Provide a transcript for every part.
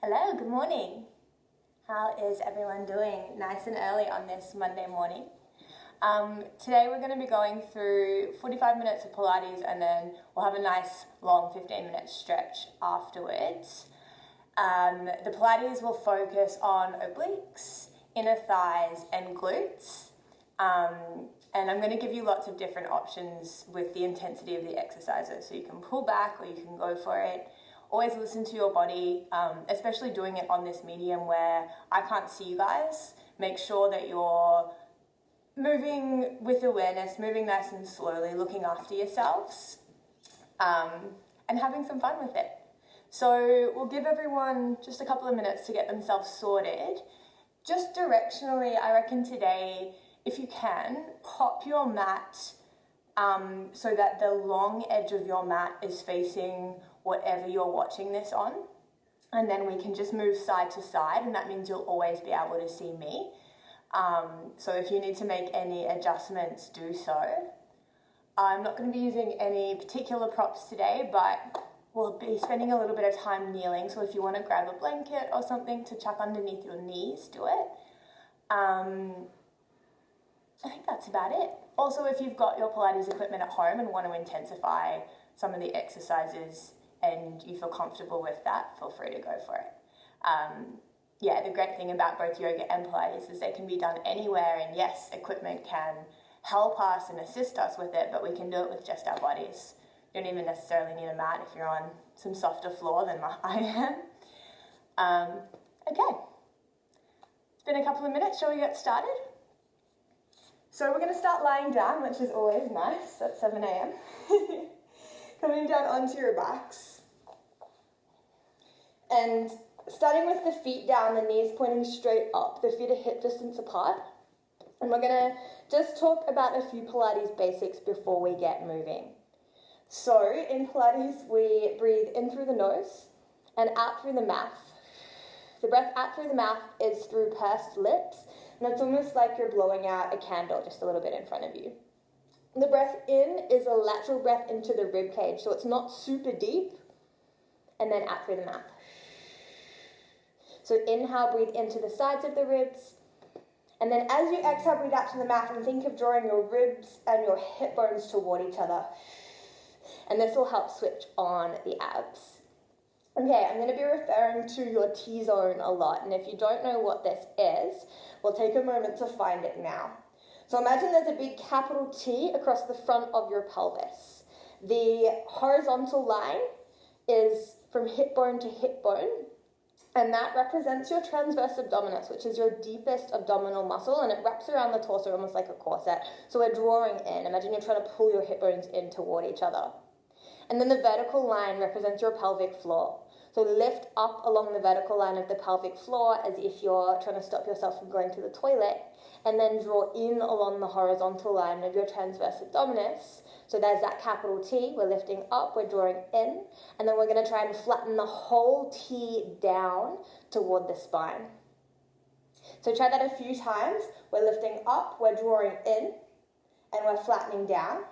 Hello, good morning. How is everyone doing nice and early on this Monday morning? Today we're going to be going through 45 minutes of Pilates and then we'll have a nice long 15-minute stretch afterwards. The Pilates will focus on obliques, inner thighs and glutes. And I'm going to give you lots of different options with the intensity of the exercises. So you can pull back or you can go for it. Always listen to your body, especially doing it on this medium where I can't see you guys. Make sure that you're moving with awareness, moving nice and slowly, looking after yourselves, and having some fun with it. So we'll give everyone just a couple of minutes to get themselves sorted. Just directionally, I reckon today, if you can, pop your mat so that the long edge of your mat is facing whatever you're watching this on, and then we can just move side to side, and that means you'll always be able to see me. So if you need to make any adjustments, do so. I'm not going to be using any particular props today, but we'll be spending a little bit of time kneeling, so if you want to grab a blanket or something to chuck underneath your knees, do it. I think that's about it. Also, if you've got your Pilates equipment at home and want to intensify some of the exercises and you feel comfortable with that, feel free to go for it. The great thing about both yoga and Pilates is they can be done anywhere, and yes, equipment can help us and assist us with it, but we can do it with just our bodies. You don't even necessarily need a mat if you're on some softer floor than I am. Okay, it's been a couple of minutes. Shall we get started? So we're going to start lying down, which is always nice at 7 a.m. Coming down onto your backs. And starting with the feet down, the knees pointing straight up, the feet are hip distance apart. And we're going to just talk about a few Pilates basics before we get moving. So in Pilates, we breathe in through the nose and out through the mouth. The breath out through the mouth is through pursed lips, and it's almost like you're blowing out a candle just a little bit in front of you. The breath in is a lateral breath into the rib cage, so it's not super deep, and then out through the mouth. So inhale, breathe into the sides of the ribs, and then as you exhale, breathe out to the mouth and think of drawing your ribs and your hip bones toward each other. And this will help switch on the abs. Okay, I'm going to be referring to your T-zone a lot, and if you don't know what this is, we'll take a moment to find it now. So imagine there's a big capital T across the front of your pelvis. The horizontal line is from hip bone to hip bone, and that represents your transverse abdominis, which is your deepest abdominal muscle, and it wraps around the torso almost like a corset. So we're drawing in. Imagine you're trying to pull your hip bones in toward each other. And then the vertical line represents your pelvic floor. So lift up along the vertical line of the pelvic floor as if you're trying to stop yourself from going to the toilet, and then draw in along the horizontal line of your transverse abdominis. So there's that capital T, we're lifting up, we're drawing in, and then we're going to try and flatten the whole T down toward the spine. So try that a few times. We're lifting up, we're drawing in, and we're flattening down.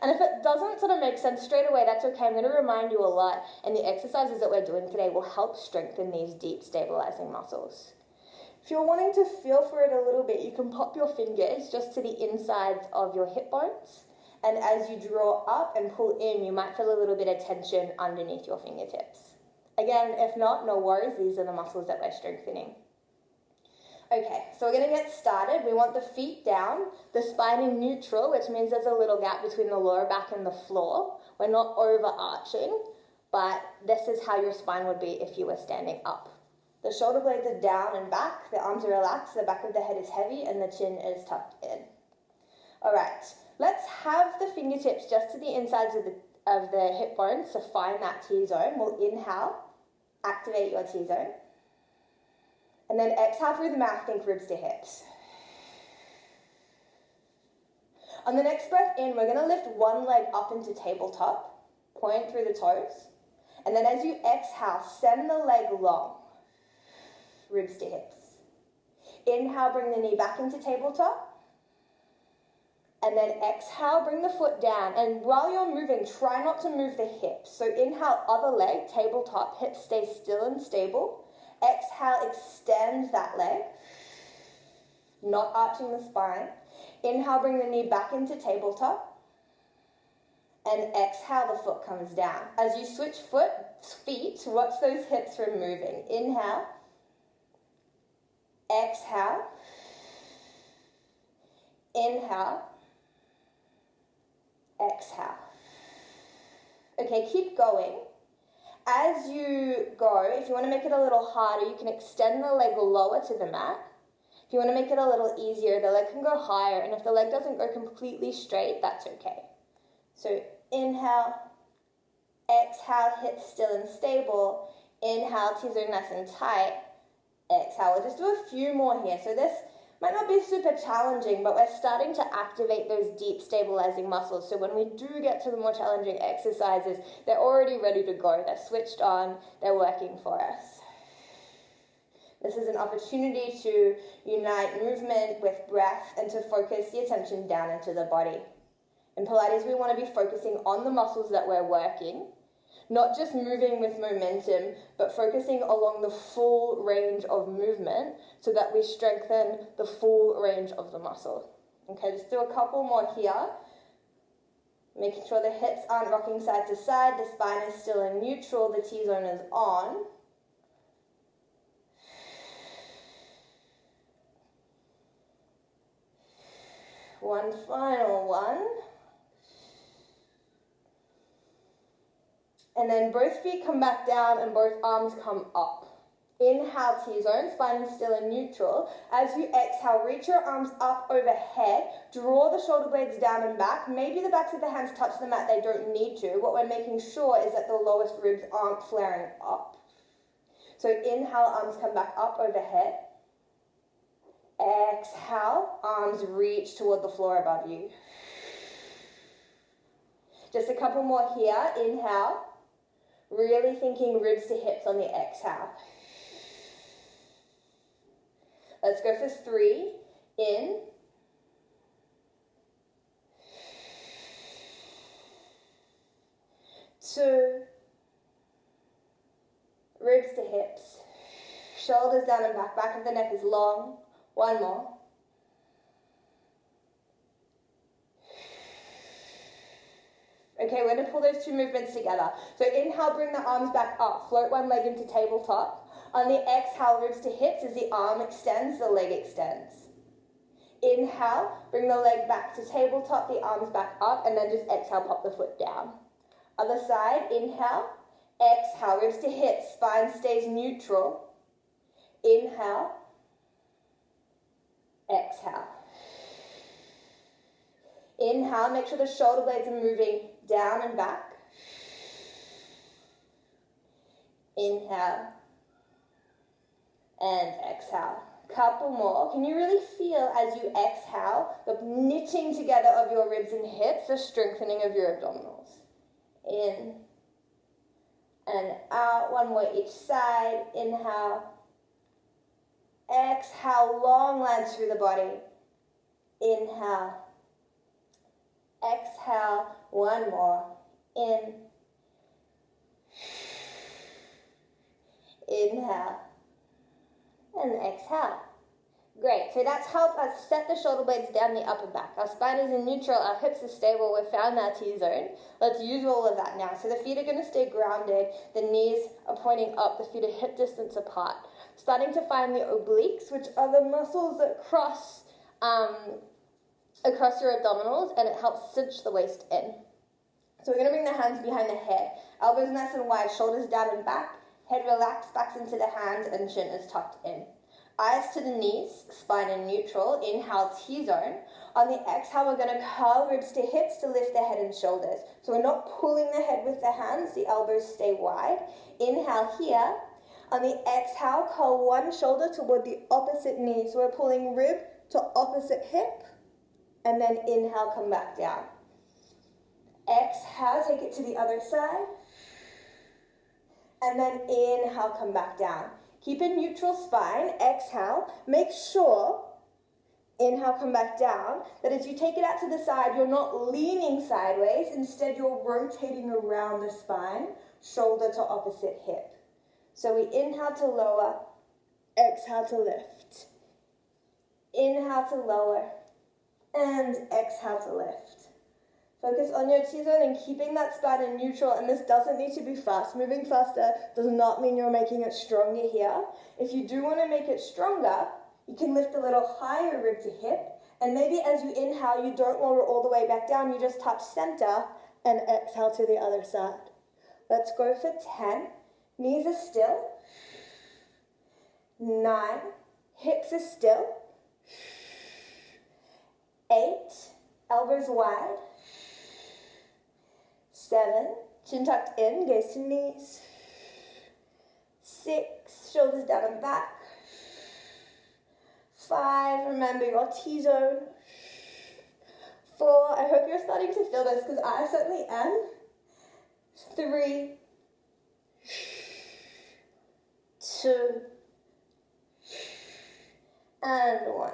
And if it doesn't sort of make sense straight away, that's okay. I'm going to remind you a lot, and the exercises that we're doing today will help strengthen these deep stabilizing muscles. If you're wanting to feel for it a little bit, you can pop your fingers just to the insides of your hip bones, and as you draw up and pull in, you might feel a little bit of tension underneath your fingertips. Again, if not, no worries, these are the muscles that we're strengthening. Okay, so we're going to get started. We want the feet down, the spine in neutral, which means there's a little gap between the lower back and the floor. We're not overarching, but this is how your spine would be if you were standing up. The shoulder blades are down and back, the arms are relaxed, the back of the head is heavy, and the chin is tucked in. All right, let's have the fingertips just to the insides of the hip bones to find that T-zone. We'll inhale, activate your T-zone. And then exhale through the mouth, think ribs to hips. On the next breath in, we're going to lift one leg up into tabletop, point through the toes. And then as you exhale, send the leg long, ribs to hips. Inhale, bring the knee back into tabletop. And then exhale, bring the foot down. And while you're moving, try not to move the hips. So inhale, other leg, tabletop, hips stay still and stable. Exhale, extend that leg, not arching the spine. Inhale, bring the knee back into tabletop. And exhale, the foot comes down. As you switch feet, watch those hips from moving. Inhale, exhale, inhale, exhale. Okay, keep going. As you go, if you want to make it a little harder, you can extend the leg lower to the mat. If you want to make it a little easier, the leg can go higher, and if the leg doesn't go completely straight, that's okay. So inhale, exhale, hips still and stable. Inhale, T-zone nice and tight. Exhale, we'll just do a few more here. So this might not be super challenging, but we're starting to activate those deep stabilizing muscles. So when we do get to the more challenging exercises, they're already ready to go. They're switched on, they're working for us. This is an opportunity to unite movement with breath and to focus the attention down into the body. In Pilates, we want to be focusing on the muscles that we're working, not just moving with momentum, but focusing along the full range of movement so that we strengthen the full range of the muscle. Okay, just do a couple more here. Making sure the hips aren't rocking side to side, the spine is still in neutral, the T-zone is on. One final one. And then both feet come back down and both arms come up. Inhale, T-zone, spine is still in neutral. As you exhale, reach your arms up overhead, draw the shoulder blades down and back. Maybe the backs of the hands touch the mat, they don't need to. What we're making sure is that the lowest ribs aren't flaring up. So inhale, arms come back up overhead. Exhale, arms reach toward the floor above you. Just a couple more here. Inhale. Really thinking ribs to hips on the exhale. Let's go for 3. In. 2. Ribs to hips. Shoulders down and back. Back of the neck is long. 1 more. Okay, we're going to pull those two movements together. So inhale, bring the arms back up. Float one leg into tabletop. On the exhale, ribs to hips. As the arm extends, the leg extends. Inhale, bring the leg back to tabletop, the arms back up, and then just exhale, pop the foot down. Other side, inhale, exhale, ribs to hips, spine stays neutral. Inhale, exhale. Inhale, make sure the shoulder blades are moving down and back. Inhale and exhale. Couple more. Can you really feel as you exhale the knitting together of your ribs and hips, the strengthening of your abdominals? In and out. 1 more each side. Inhale. Exhale, long lines through the body. Inhale. Exhale, 1 more. In. Inhale. And exhale. Great, so that's helped us set the shoulder blades down the upper back. Our spine is in neutral, our hips are stable, we've found our T-zone. Let's use all of that now. So the feet are going to stay grounded, the knees are pointing up, the feet are hip distance apart. Starting to find the obliques, which are the muscles that cross across your abdominals, and it helps cinch the waist in. So we're going to bring the hands behind the head. Elbows nice and wide, shoulders down and back. Head relaxed, backs into the hands, and chin is tucked in. Eyes to the knees, spine in neutral. Inhale, T-zone. On the exhale, we're going to curl ribs to hips to lift the head and shoulders. So we're not pulling the head with the hands, the elbows stay wide. Inhale here. On the exhale, curl one shoulder toward the opposite knee. So we're pulling rib to opposite hip. And then inhale, come back down. Exhale, take it to the other side. And then inhale, come back down. Keep a neutral spine. Exhale. Make sure Inhale, come back down. That as you take it out to the side, you're not leaning sideways. Instead, you're rotating around the spine, shoulder to opposite hip. So we inhale to lower, exhale to lift. Inhale to lower, and exhale to lift. Focus on your T-zone and keeping that spine in neutral, and this doesn't need to be fast. Moving faster does not mean you're making it stronger here. If you do want to make it stronger, you can lift a little higher rib to hip, and maybe as you inhale, you don't lower all the way back down, you just touch center and exhale to the other side. Let's go for 10. Knees are still. 9. Hips are still. 8. Elbows wide. 7. Chin tucked in, gaze to knees. 6. Shoulders down and back. 5. Remember your T-zone. 4. I hope you're starting to feel this because I certainly am. 3. 2. And 1.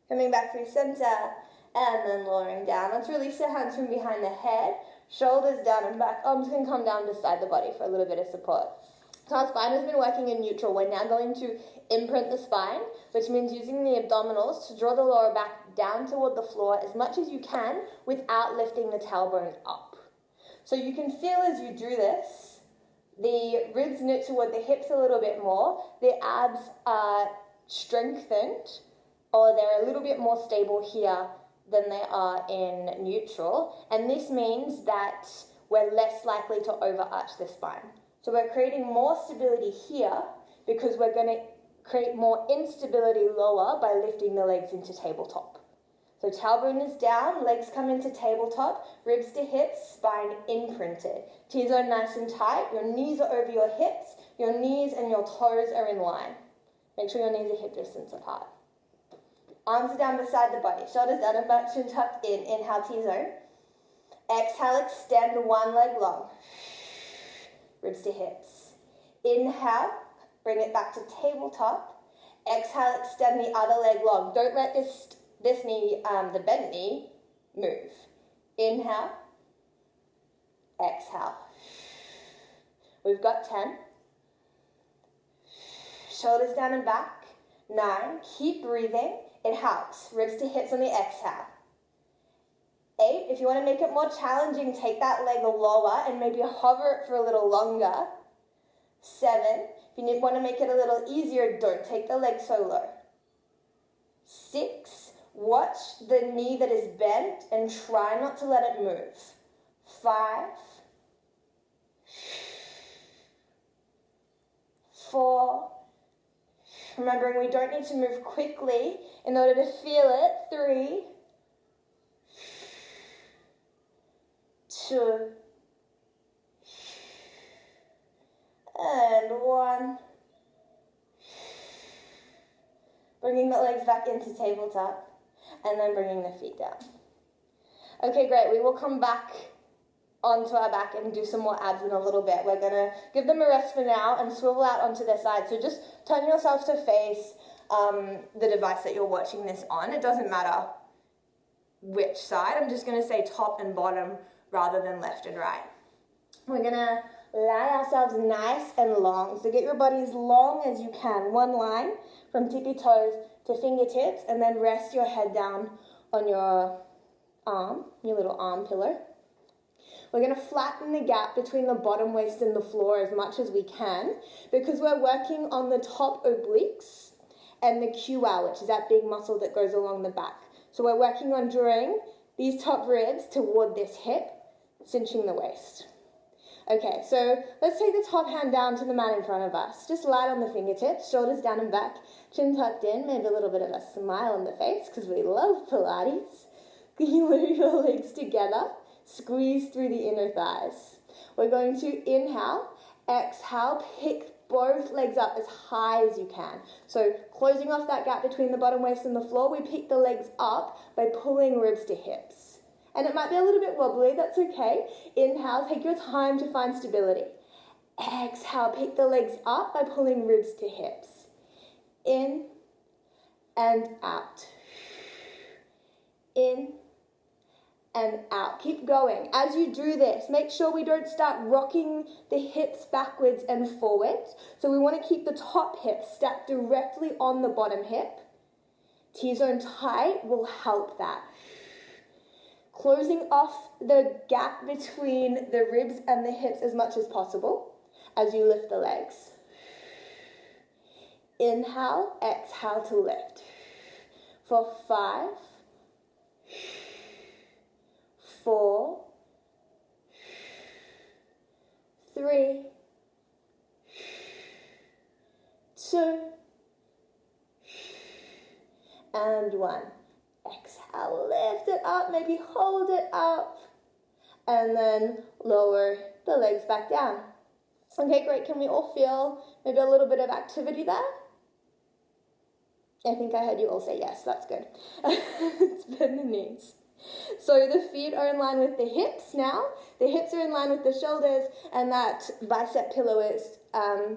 Coming back through center and then lowering down. Let's release the hands from behind the head. Shoulders down and back. Arms can come down beside the body for a little bit of support. So our spine has been working in neutral. We're now going to imprint the spine, which means using the abdominals to draw the lower back down toward the floor as much as you can without lifting the tailbone up. So you can feel as you do this, the ribs knit toward the hips a little bit more, the abs are strengthened, or they're a little bit more stable here than they are in neutral, and this means that we're less likely to overarch the spine. So we're creating more stability here because we're going to create more instability lower by lifting the legs into tabletop. So tailbone is down, legs come into tabletop, ribs to hips, spine imprinted. T-zone nice and tight, your knees are over your hips, your knees and your toes are in line. Make sure your knees are hip distance apart. Arms are down beside the body, shoulders down and back, chin tucked in. Inhale, T-zone. Exhale, extend one leg long. Ribs to hips. Inhale, bring it back to tabletop. Exhale, extend the other leg long. Don't let this knee, the bent knee, move. Inhale, exhale. We've got 10. Shoulders down and back. 9. Keep breathing. It helps. Ribs to hips on the exhale. 8. If you want to make it more challenging, take that leg lower and maybe hover it for a little longer. 7. If you want to make it a little easier, don't take the leg so low. 6. Watch the knee that is bent and try not to let it move. 5. 4. Remembering we don't need to move quickly in order to feel it. 3. 2. And 1. Bringing the legs back into tabletop and then bringing the feet down. Okay, great. We will come back onto our back and do some more abs in a little bit. We're going to give them a rest for now and swivel out onto their side. So just turn yourself to face the device that you're watching this on. It doesn't matter which side. I'm just going to say top and bottom rather than left and right. We're going to lie ourselves nice and long. So get your body as long as you can. One line from tippy toes to fingertips, and then rest your head down on your arm, your little arm pillow. We're going to flatten the gap between the bottom waist and the floor as much as we can because we're working on the top obliques and the QL, which is that big muscle that goes along the back. So we're working on drawing these top ribs toward this hip, cinching the waist. Okay, so let's take the top hand down to the mat in front of us. Just light on the fingertips, shoulders down and back, chin tucked in, maybe a little bit of a smile on the face because we love Pilates. You move your legs together, squeeze through the inner thighs. We're going to inhale, exhale, pick both legs up as high as you can. So closing off that gap between the bottom waist and the floor, we pick the legs up by pulling ribs to hips. And it might be a little bit wobbly, that's okay. Inhale, take your time to find stability. Exhale, pick the legs up by pulling ribs to hips. In and out. In and out. Keep going. As you do this, make sure we don't start rocking the hips backwards and forwards. So we want to keep the top hip stacked directly on the bottom hip. T-zone tight will help that. Closing off the gap between the ribs and the hips as much as possible as you lift the legs. Inhale, exhale to lift. For 5, 4, 3, 2, and 1. Exhale, lift it up, maybe hold it up, and then lower the legs back down. Okay, great. Can we all feel maybe a little bit of activity there? I think I heard you all say yes. That's good. Let's bend the knees. So the feet are in line with the hips now. The hips are in line with the shoulders, and that bicep pillow is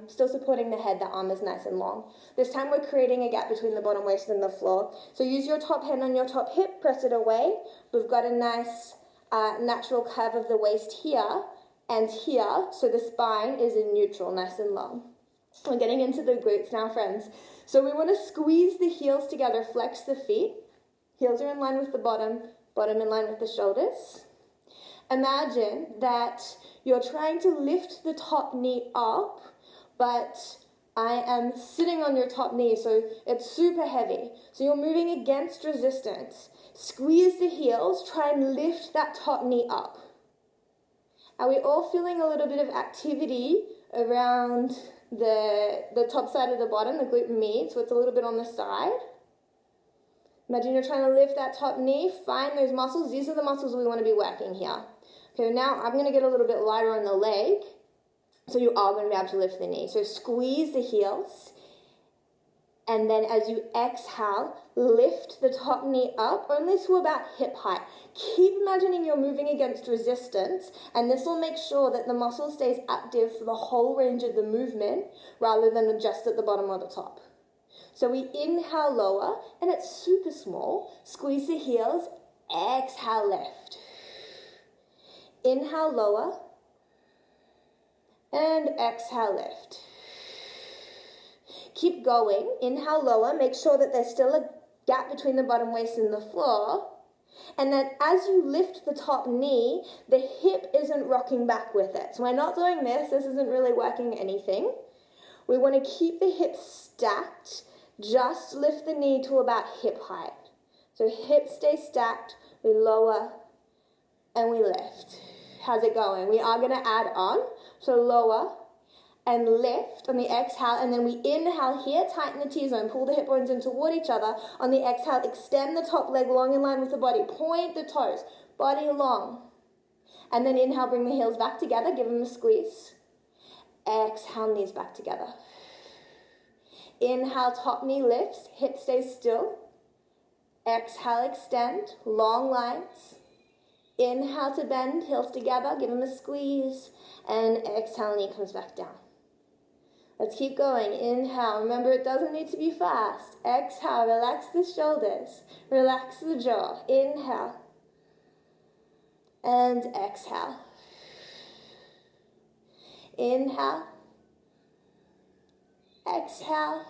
still supporting the head. The arm is nice and long. This time we're creating a gap between the bottom waist and the floor. So use your top hand on your top hip, press it away. We've got a nice natural curve of the waist here and here, so the spine is in neutral, nice and long. We're getting into the glutes now, friends. So we want to squeeze the heels together, flex the feet. Heels are in line with the bottom, bottom in line with the shoulders. Imagine that you're trying to lift the top knee up, but I am sitting on your top knee, so it's super heavy. So you're moving against resistance. Squeeze the heels, try and lift that top knee up. Are we all feeling a little bit of activity around the top side of the bottom, the glute med, so it's a little bit on the side? Imagine you're trying to lift that top knee, find those muscles. These are the muscles we want to be working here. Okay, now I'm going to get a little bit lighter on the leg, so you are going to be able to lift the knee. So squeeze the heels, and then as you exhale, lift the top knee up, only to about hip height. Keep imagining you're moving against resistance, and this will make sure that the muscle stays active for the whole range of the movement, rather than just at the bottom or the top. So we inhale lower, and it's super small. Squeeze the heels, exhale lift. Inhale lower, and exhale lift. Keep going. Inhale lower. Make sure that there's still a gap between the bottom waist and the floor. And then as you lift the top knee, the hip isn't rocking back with it. So we're not doing this. This isn't really working anything. We want to keep the hips stacked. Just lift the knee to about hip height. So hips stay stacked. We lower and we lift. How's it going? We are going to add on. So lower and lift on the exhale, and then we inhale here, tighten the T-zone, pull the hip bones in toward each other. On the exhale, extend the top leg long in line with the body, point the toes, body long. And then inhale, bring the heels back together, give them a squeeze. Exhale, knees back together. Inhale, top knee lifts, hip stays still. Exhale, extend, long lines. Inhale to bend, heels together, give them a squeeze. And exhale, knee comes back down. Let's keep going. Inhale. Remember, it doesn't need to be fast. Exhale. Relax the shoulders. Relax the jaw. Inhale. And exhale. Inhale. Exhale.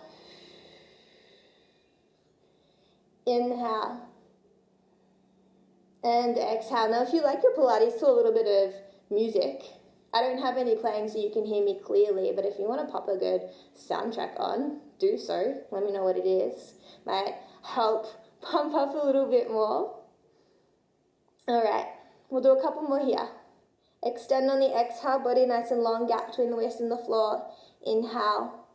Inhale. And exhale. Now, if you like your Pilates to a little bit of music, I don't have any playing so you can hear me clearly, but if you want to pop a good soundtrack on, do so. Let me know what it is. Might help pump up a little bit more. All right, we'll do a couple more here. Extend on the exhale, body nice and long, gap between the waist and the floor. Inhale,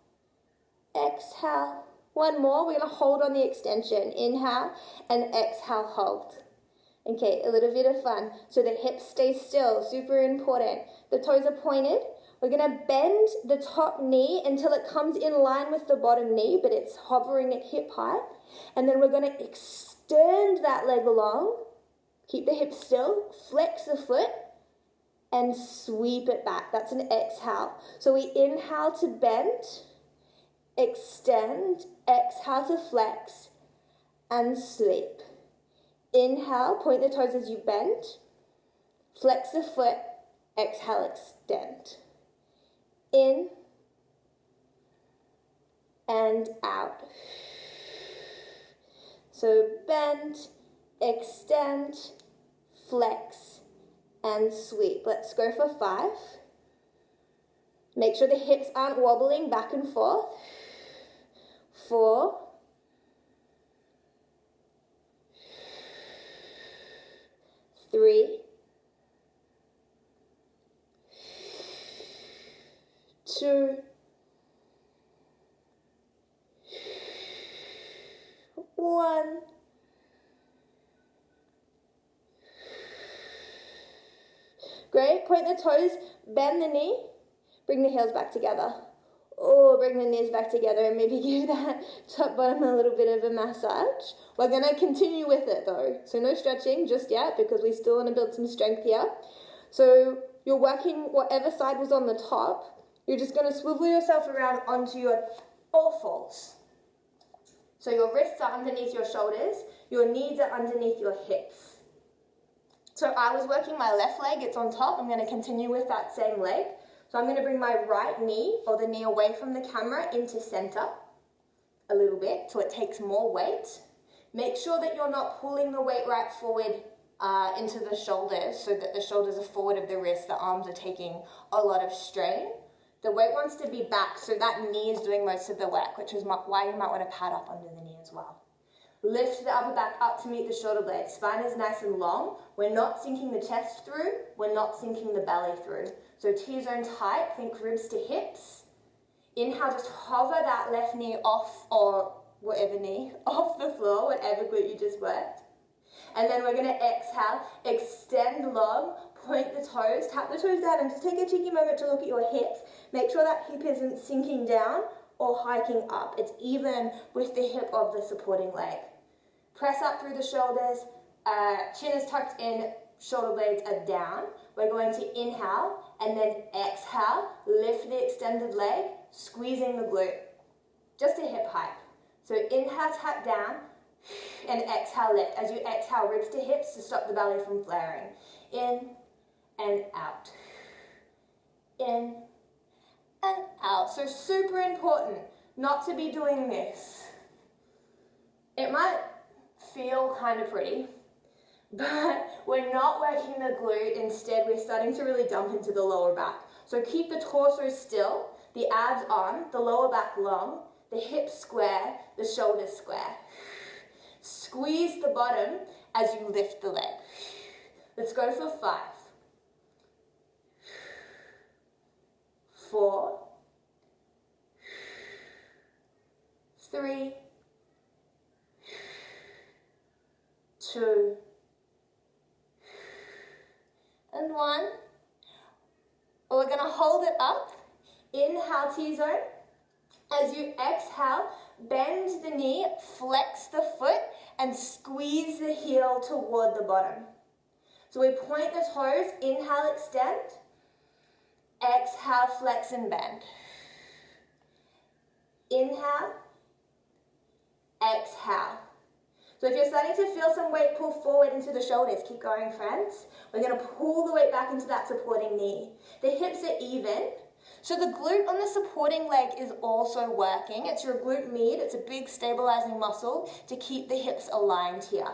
exhale. One more, we're going to hold on the extension. Inhale and exhale, hold. Okay, a little bit of fun. So the hips stay still, super important. The toes are pointed. We're going to bend the top knee until it comes in line with the bottom knee, but it's hovering at hip height. And then we're going to extend that leg along. Keep the hips still, flex the foot, and sweep it back. That's an exhale. So we inhale to bend, extend, exhale to flex, and sleep. Inhale, point the toes as you bend. Flex the foot, exhale, extend. In and out. So bend, extend, flex, and sweep. Let's go for 5. Make sure the hips aren't wobbling back and forth. 4. 3. 2. 1. Great. Point the toes, bend the knee, bring the heels back together. Or bring the knees back together and maybe give that top bottom a little bit of a massage. We're going to continue with it though. So no stretching just yet because we still want to build some strength here. So you're working whatever side was on the top. You're just going to swivel yourself around onto your all fours. So your wrists are underneath your shoulders. Your knees are underneath your hips. So I was working my left leg. It's on top. I'm going to continue with that same leg. So I'm going to bring my right knee, or the knee away from the camera, into center a little bit so it takes more weight. Make sure that you're not pulling the weight right forward into the shoulders so that the shoulders are forward of the wrist, the arms are taking a lot of strain. The weight wants to be back so that knee is doing most of the work, which is why you might want to pad up under the knee as well. Lift the upper back up to meet the shoulder blades. Spine is nice and long. We're not sinking the chest through. We're not sinking the belly through. So T-zone tight, think ribs to hips. Inhale, just hover that left knee off, or whatever knee, off the floor, whatever glute you just worked. And then we're going to exhale, extend long, point the toes, tap the toes down, and just take a cheeky moment to look at your hips. Make sure that hip isn't sinking down or hiking up. It's even with the hip of the supporting leg. Press up through the shoulders, chin is tucked in, shoulder blades are down. We're going to inhale and then exhale, lift the extended leg, squeezing the glute, just a hip height. So inhale, tap down, and exhale, lift. As you exhale, ribs to hips to stop the belly from flaring. In and out. In and out. So super important not to be doing this. It might feel kind of pretty, but we're not working the glute. Instead, we're starting to really dump into the lower back. So keep the torso still, the abs on, the lower back long, the hips square, the shoulders square. Squeeze the bottom as you lift the leg. Let's go for 5. 4. 3. 2. And 1. We're going to hold it up. Inhale, T-zone. As you exhale, bend the knee, flex the foot, and squeeze the heel toward the bottom. So we point the toes, inhale, extend. Exhale, flex and bend. Inhale. Exhale. So if you're starting to feel some weight pull forward into the shoulders, keep going, friends. We're going to pull the weight back into that supporting knee. The hips are even. So the glute on the supporting leg is also working. It's your glute med. It's a big stabilizing muscle to keep the hips aligned here.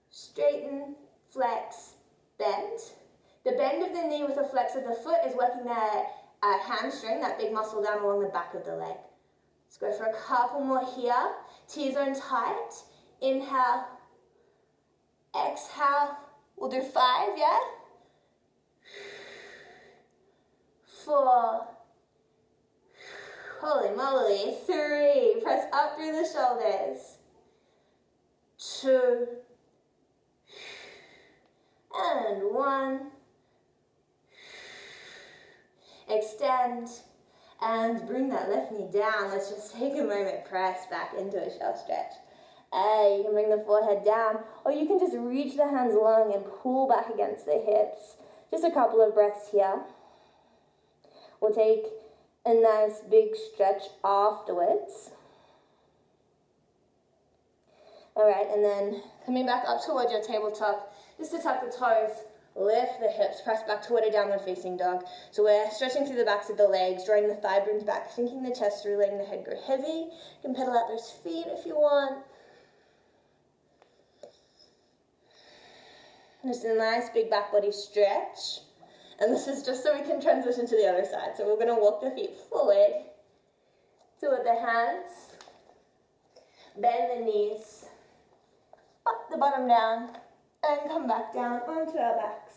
Straighten, flex, bend. The bend of the knee with a flex of the foot is working that hamstring, that big muscle down along the back of the leg. Let's go for a couple more here. T-zone tight. Inhale. Exhale. We'll do 5, yeah? 4. Holy moly. 3. Press up through the shoulders. 2. And 1. Extend. And bring that left knee down. Let's just take a moment, press back into a shell stretch. You can bring the forehead down, or you can just reach the hands long and pull back against the hips. Just a couple of breaths here. We'll take a nice big stretch afterwards. All right, and then coming back up towards your tabletop, just to tuck the toes, lift the hips, press back toward a downward facing dog. So we're stretching through the backs of the legs, drawing the thigh bones back, sinking the chest through, letting the head go heavy. You can pedal out those feet if you want. Just a nice big back body stretch. And this is just so we can transition to the other side. So we're going to walk the feet forward toward the hands, bend the knees, up the bottom down, and come back down onto our backs.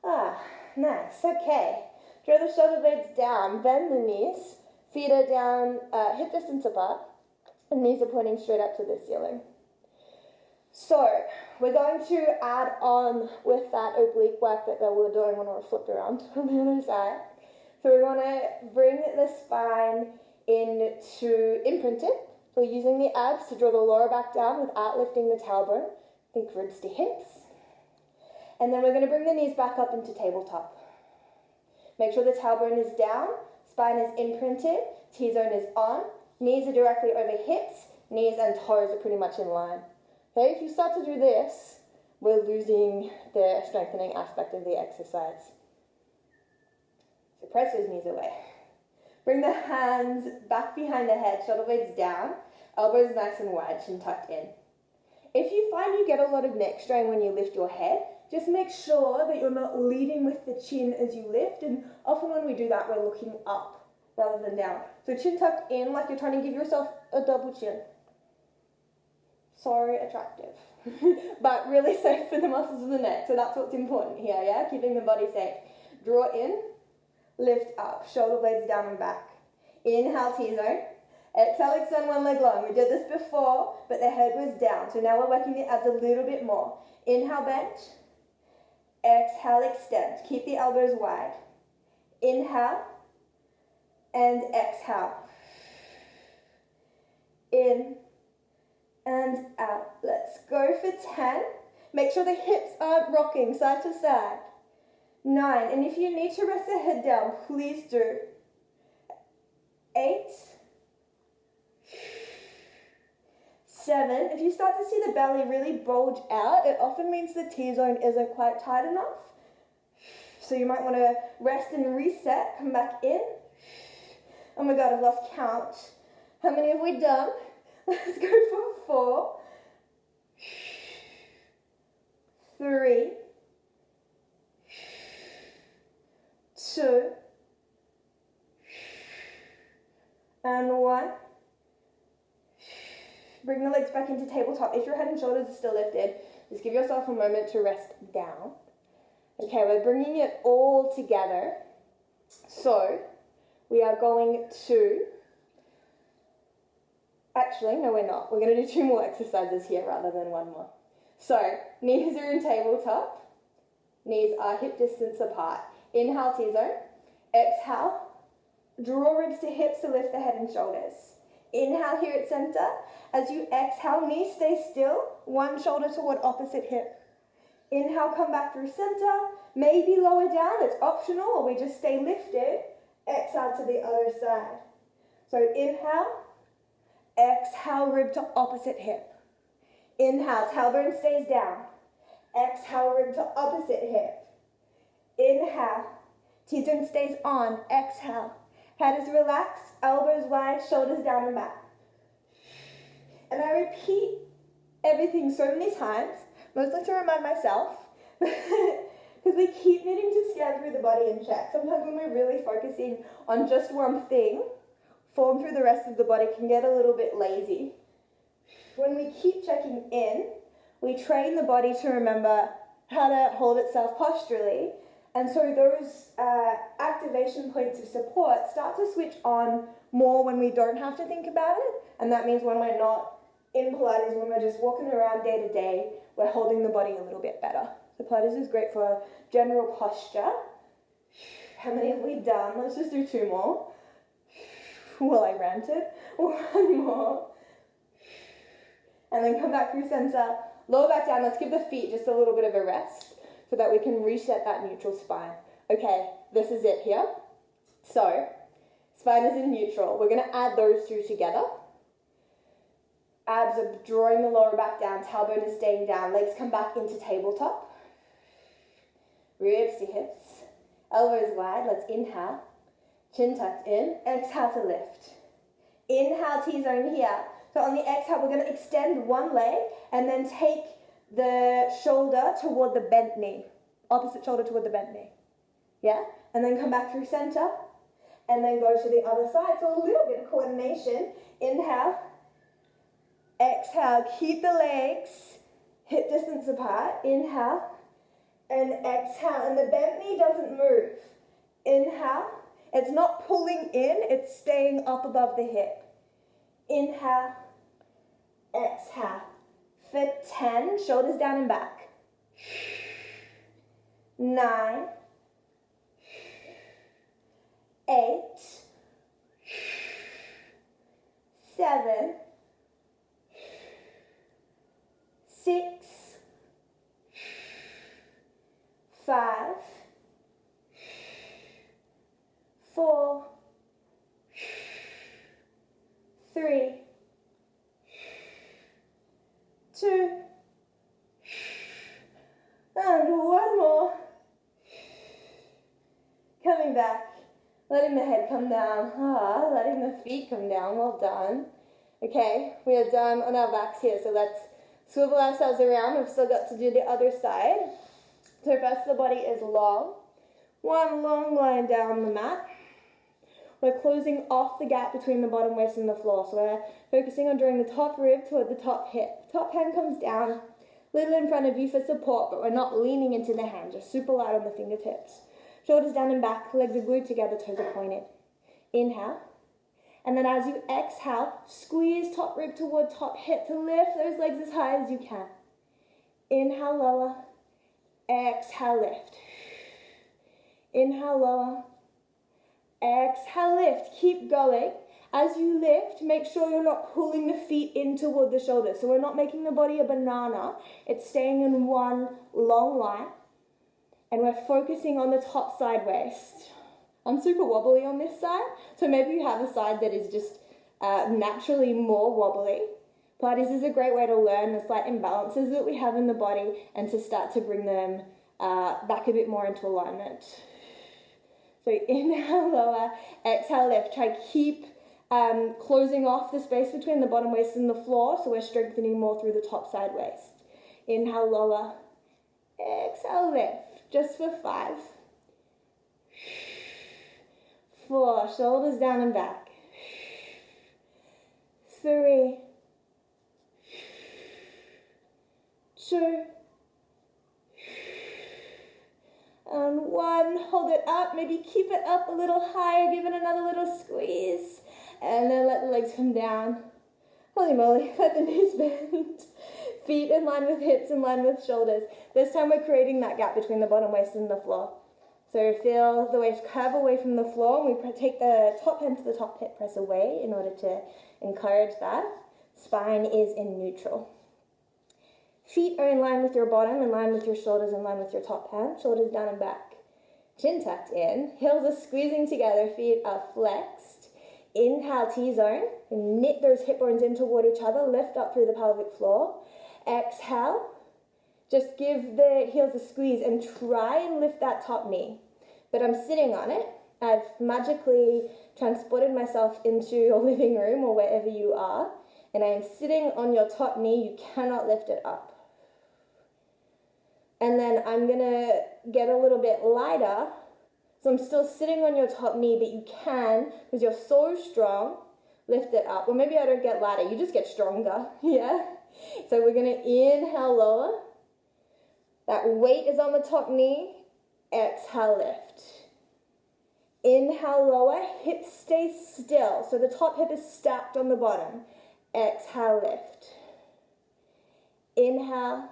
Ah, nice. Okay. Draw the shoulder blades down, bend the knees, feet are down, hip distance apart, and knees are pointing straight up to the ceiling. So, we're going to add on with that oblique work that we were doing when we were flipped around on the other side. So we're going to bring the spine into imprinted. So using the abs to draw the lower back down without lifting the tailbone. Think ribs to hips. And then we're going to bring the knees back up into tabletop. Make sure the tailbone is down, spine is imprinted, T-zone is on, knees are directly over hips, knees and toes are pretty much in line. Okay, if you start to do this, we're losing the strengthening aspect of the exercise. So press those knees away. Bring the hands back behind the head, shoulder blades down, elbows nice and wide, chin tucked in. If you find you get a lot of neck strain when you lift your head, just make sure that you're not leading with the chin as you lift, and often when we do that, we're looking up rather than down. So chin tucked in like you're trying to give yourself a double chin. So attractive, but really safe for the muscles of the neck. So that's what's important here, yeah? Keeping the body safe. Draw in, lift up, shoulder blades down and back. Inhale, T-zone. Exhale, extend one leg long. We did this before, but the head was down. So now we're working the abs a little bit more. Inhale, bend. Exhale, extend. Keep the elbows wide. Inhale and exhale. In and out. Let's go for 10. Make sure the hips aren't rocking side to side. 9. And if you need to rest the head down, please do. 8. 7. If you start to see the belly really bulge out, it often means the T-zone isn't quite tight enough. So you might want to rest and reset, come back in. Oh my God, I've lost count. How many have we done? Let's go for 4. 3. 2. And 1. Bring the legs back into tabletop. If your head and shoulders are still lifted, just give yourself a moment to rest down. Okay, we're bringing it all together. So, we are going to... Actually, no, we're not. We're going to do 2 more exercises here rather than 1 more. So, knees are in tabletop. Knees are hip distance apart. Inhale, T-zone. Exhale. Draw ribs to hips to lift the head and shoulders. Inhale here at center. As you exhale, knees stay still. One shoulder toward opposite hip. Inhale, come back through center. Maybe lower down. It's optional, or we just stay lifted. Exhale to the other side. So inhale. Exhale, rib to opposite hip. Inhale, tailbone stays down. Exhale, rib to opposite hip. Inhale, T-zone stays on. Exhale. Head is relaxed, elbows wide, shoulders down and back. And I repeat everything so many times, mostly to remind myself, because we keep needing to scan through the body and check. Sometimes when we're really focusing on just one thing, form through the rest of the body can get a little bit lazy. When we keep checking in, we train the body to remember how to hold itself posturally. And so those activation points of support start to switch on more when we don't have to think about it. And that means when we're not in Pilates, when we're just walking around day to day, we're holding the body a little bit better. So Pilates is great for general posture. How many have we done? Let's just do 2 more. Well, I ranted. 1 more. And then come back through center. Lower back down. Let's give the feet just a little bit of a rest so that we can reset that neutral spine. Okay, this is it here. So, spine is in neutral. We're going to add those 2 together. Abs are drawing the lower back down, tailbone is staying down, legs come back into tabletop. Ribs to hips, elbows wide, let's inhale. Chin tucked in, exhale to lift. Inhale, T-zone here. So on the exhale, we're going to extend one leg and then take the shoulder toward the bent knee. Opposite shoulder toward the bent knee. Yeah? And then come back through center. And then go to the other side. So a little bit of coordination. Inhale. Exhale. Keep the legs hip distance apart. Inhale. And exhale. And the bent knee doesn't move. Inhale. It's not pulling in. It's staying up above the hip. Inhale, exhale. For 10, shoulders down and back. 9, 8, 7, 6, 5, 4, 3, 2, and one more. Coming back, letting the head come down, letting the feet come down, well done. Okay, we are done on our backs here, so let's swivel ourselves around. We've still got to do the other side. So first the body is long, one long line down the mat. We're closing off the gap between the bottom waist and the floor. So we're focusing on drawing the top rib toward the top hip. Top hand comes down, little in front of you for support, but we're not leaning into the hand, just super light on the fingertips. Shoulders down and back, legs are glued together, toes are pointed. Inhale. And then as you exhale, squeeze top rib toward top hip to lift those legs as high as you can. Inhale, lower. Exhale, lift. Inhale, lower. Exhale, lift. Keep going. As you lift, make sure you're not pulling the feet in toward the shoulders. So we're not making the body a banana. It's staying in one long line. And we're focusing on the top side waist. I'm super wobbly on this side. So maybe you have a side that is just naturally more wobbly. Pilates is a great way to learn the slight imbalances that we have in the body and to start to bring them back a bit more into alignment. So inhale, lower, exhale, lift. Try keep closing off the space between the bottom waist and the floor, so we're strengthening more through the top side waist. Inhale, lower, exhale, lift. Just for 5, 4, shoulders down and back. 3, 2, and 1. Hold it up, maybe keep it up a little higher, give it another little squeeze, and then let the legs come down. Holy moly, let the knees bend. Feet in line with hips, in line with shoulders. This time we're creating that gap between the bottom waist and the floor. So feel the waist curve away from the floor, and we take the top hand to the top hip press away in order to encourage that. Spine is in neutral. Feet are in line with your bottom, in line with your shoulders, in line with your top hand. Shoulders down and back. Chin tucked in. Heels are squeezing together. Feet are flexed. Inhale, T-zone. Knit those hip bones in toward each other. Lift up through the pelvic floor. Exhale. Just give the heels a squeeze and try and lift that top knee. But I'm sitting on it. I've magically transported myself into your living room or wherever you are. And I am sitting on your top knee. You cannot lift it up. And then I'm going to get a little bit lighter. So I'm still sitting on your top knee, but you can, because you're so strong, lift it up. Or maybe I don't get lighter. You just get stronger. Yeah? So we're going to inhale, lower. That weight is on the top knee. Exhale, lift. Inhale, lower. Hips stay still. So the top hip is stacked on the bottom. Exhale, lift. Inhale.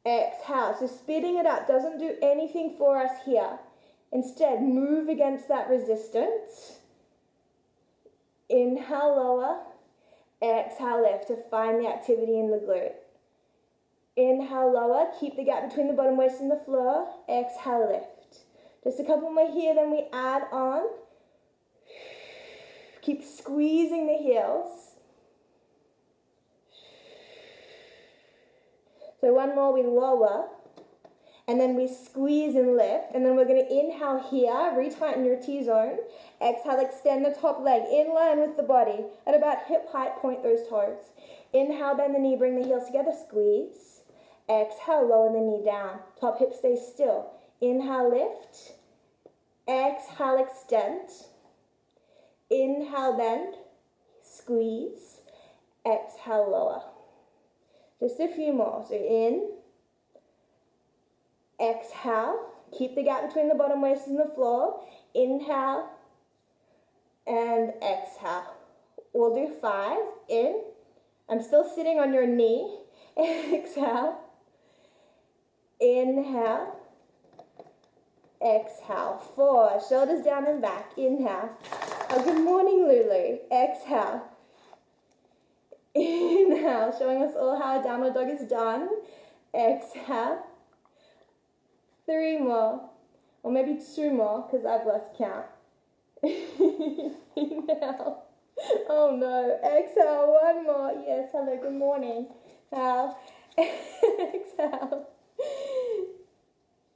Exhale. So speeding it up doesn't do anything for us here. Instead, move against that resistance. Inhale, lower. Exhale, lift to find the activity in the glute. Inhale, lower. Keep the gap between the bottom waist and the floor. Exhale, lift. Just a couple more here, then we add on. Keep squeezing the heels. So one more, we lower, and then we squeeze and lift, and then we're going to inhale here, retighten your T-zone. Exhale, extend the top leg in line with the body. At about hip height, point those toes. Inhale, bend the knee, bring the heels together, squeeze. Exhale, lower the knee down. Top hip stays still. Inhale, lift. Exhale, extend. Inhale, bend. Squeeze. Exhale, lower. Just a few more. So in. Exhale. Keep the gap between the bottom waist and the floor. Inhale. And exhale. We'll do 5. In. I'm still sitting on your knee. Exhale. Inhale. Exhale. 4. Shoulders down and back. Inhale. Oh, good morning, Lulu. Exhale. Inhale. Showing us all how a downward dog is done. Exhale. 3 more. Or maybe 2 more, because I've lost count. Inhale. Oh no. Exhale. 1 more. Yes. Hello. Good morning. Now. Exhale.